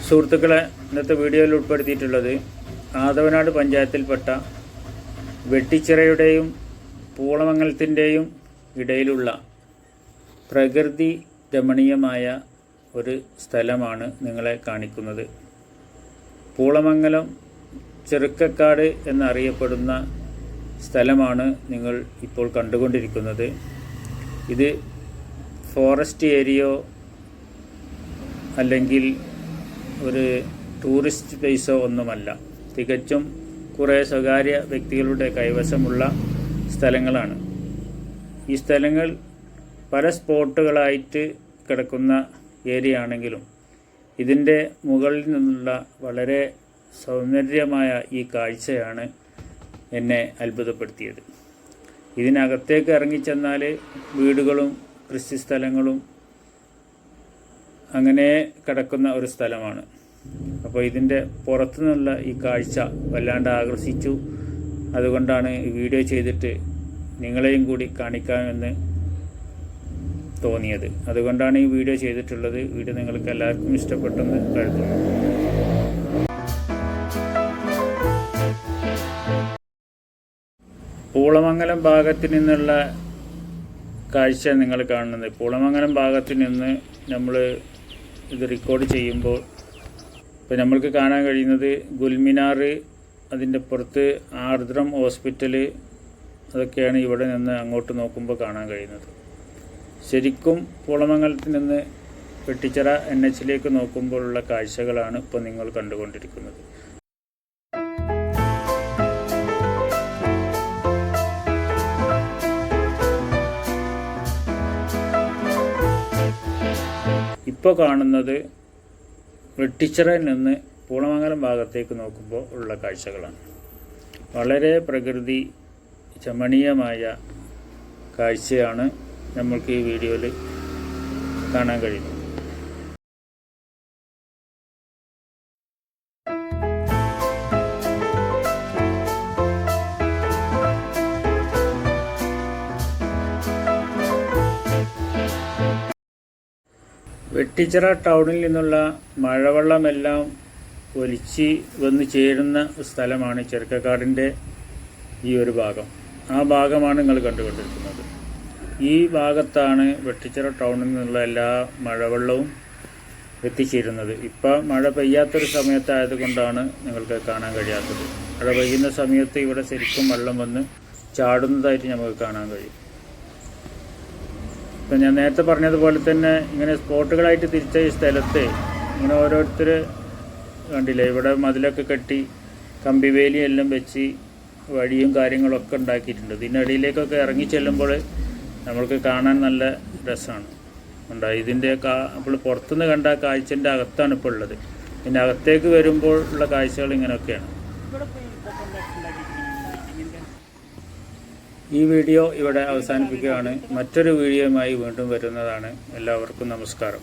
സുഹൃത്തുക്കളെ, ഇന്നത്തെ വീഡിയോയിൽ ഉൾപ്പെടുത്തിയിട്ടുള്ളത് ആദവനാട് പഞ്ചായത്തിൽപ്പെട്ട വെട്ടിച്ചിറയുടെയും പൂളമംഗലത്തിൻ്റെയും ഇടയിലുള്ള പ്രകൃതി രമണീയമായ ഒരു സ്ഥലമാണ് നിങ്ങളെ കാണിക്കുന്നത്. പൂളമംഗലം ചെറുക്കക്കാട് എന്നറിയപ്പെടുന്ന സ്ഥലമാണ് നിങ്ങൾ ഇപ്പോൾ കണ്ടുകൊണ്ടിരിക്കുന്നത്. ഇത് ഫോറസ്റ്റ് ഏരിയയോ അല്ലെങ്കിൽ ഒരു ടൂറിസ്റ്റ് പ്ലേസോ ഒന്നുമല്ല. തികച്ചും കുറേ സ്വകാര്യ വ്യക്തികളുടെ കൈവശമുള്ള സ്ഥലങ്ങളാണ്. ഈ സ്ഥലങ്ങൾ പല സ്പോട്ടുകളായിട്ട് കിടക്കുന്ന ഏരിയ ആണെങ്കിലും ഇതിൻ്റെ മുകളിൽ നിന്നുള്ള വളരെ സൗന്ദര്യമായ ഈ കാഴ്ചയാണ് എന്നെ അത്ഭുതപ്പെടുത്തിയത്. ഇതിനകത്തേക്ക് ഇറങ്ങിച്ചെന്നാൽ വീടുകളും കൃഷിസ്ഥലങ്ങളും അങ്ങനെ കിടക്കുന്ന ഒരു സ്ഥലമാണ്. അപ്പോൾ ഇതിൻ്റെ പുറത്തു നിന്നുള്ള ഈ കാഴ്ച വല്ലാണ്ട് ആകർഷിച്ചു. അതുകൊണ്ടാണ് ഈ വീഡിയോ ചെയ്തിട്ട് നിങ്ങളെയും കൂടി കാണിക്കാമെന്ന് തോന്നിയത്. അതുകൊണ്ടാണ് ഈ വീഡിയോ ചെയ്തിട്ടുള്ളത്. വീഡിയോ നിങ്ങൾക്ക് എല്ലാവർക്കും ഇഷ്ടപ്പെട്ടെന്ന് കരുതുന്നു. പൂളമംഗലം ഭാഗത്ത് നിന്നുള്ള കാഴ്ച നിങ്ങൾ കാണുന്നത്. പൂളമംഗലം ഭാഗത്ത് നിന്ന് നമ്മൾ ഇത് റെക്കോർഡ് ചെയ്യുമ്പോൾ ഇപ്പോൾ നമ്മൾക്ക് കാണാൻ കഴിയുന്നത് ഗുൽമിനാർ, അതിൻ്റെ പുറത്ത് ആർദ്രം ഹോസ്പിറ്റൽ, അതൊക്കെയാണ് ഇവിടെ നിന്ന് അങ്ങോട്ട് നോക്കുമ്പോൾ കാണാൻ കഴിയുന്നത്. ശരിക്കും പൂളമംഗലത്തിൽ നിന്ന് വെട്ടിച്ചിറ NH നോക്കുമ്പോഴുള്ള കാഴ്ചകളാണ് ഇപ്പോൾ നിങ്ങൾ കണ്ടുകൊണ്ടിരിക്കുന്നത്. ഇപ്പോൾ കാണുന്നത് വെട്ടിച്ചിറയിൽ നിന്ന് പൂളമംഗലം ഭാഗത്തേക്ക് നോക്കുമ്പോൾ ഉള്ള കാഴ്ചകളാണ്. വളരെ പ്രകൃതി രമണീയമായ കാഴ്ചയാണ് നമ്മൾക്ക് ഈ വീഡിയോയിൽ കാണാൻ കഴിയുന്നത്. വെട്ടിച്ചിറ ടൗണിൽ നിന്നുള്ള മഴവെള്ളമെല്ലാം ഒലിച്ച് വന്ന് ചേരുന്ന സ്ഥലമാണ് ചെറുക്കക്കാടിൻ്റെ ഈ ഒരു ഭാഗം. ആ ഭാഗമാണ് നിങ്ങൾ കണ്ടുകൊണ്ടിരിക്കുന്നത്. ഈ ഭാഗത്താണ് വെട്ടിച്ചിറ ടൗണിൽ നിന്നുള്ള എല്ലാ മഴവെള്ളവും എത്തിച്ചേരുന്നത്. ഇപ്പം മഴ പെയ്യാത്തൊരു സമയത്തായതുകൊണ്ടാണ് നിങ്ങൾക്ക് കാണാൻ കഴിയാത്തത്. മഴ പെയ്യുന്ന സമയത്ത് ഇവിടെ ശരിക്കും വെള്ളം വന്ന് ചാടുന്നതായിട്ട് നമുക്ക് കാണാൻ കഴിയും. ഇപ്പം ഞാൻ നേരത്തെ പറഞ്ഞതുപോലെ തന്നെ ഇങ്ങനെ സ്പോട്ടുകളായിട്ട് തിരിച്ച ഈ സ്ഥലത്ത് ഇങ്ങനെ ഓരോരുത്തർ കണ്ടില്ലേ, ഇവിടെ മതിലൊക്കെ കെട്ടി കമ്പിവേലി എല്ലാം വെച്ച് വഴിയും കാര്യങ്ങളൊക്കെ ഉണ്ടാക്കിയിട്ടുണ്ട്. ഇതിനിടയിലേക്കൊക്കെ ഇറങ്ങി ചെല്ലുമ്പോൾ നമ്മൾക്ക് കാണാൻ നല്ല രസമാണ്. ഉണ്ടായി ഇതിൻ്റെ നമ്മൾ പുറത്തുനിന്ന് കണ്ട കാഴ്ചൻ്റെ അകത്താണ് ഇപ്പോൾ ഉള്ളത്. പിന്നെ അകത്തേക്ക് വരുമ്പോൾ ഉള്ള കാഴ്ചകൾ ഇങ്ങനെയൊക്കെയാണ്. ഈ വീഡിയോ ഇവിടെ അവസാനിപ്പിക്കുകയാണ്. മറ്റൊരു വീഡിയോയുമായി വീണ്ടും വരുന്നതാണ്. എല്ലാവർക്കും നമസ്കാരം.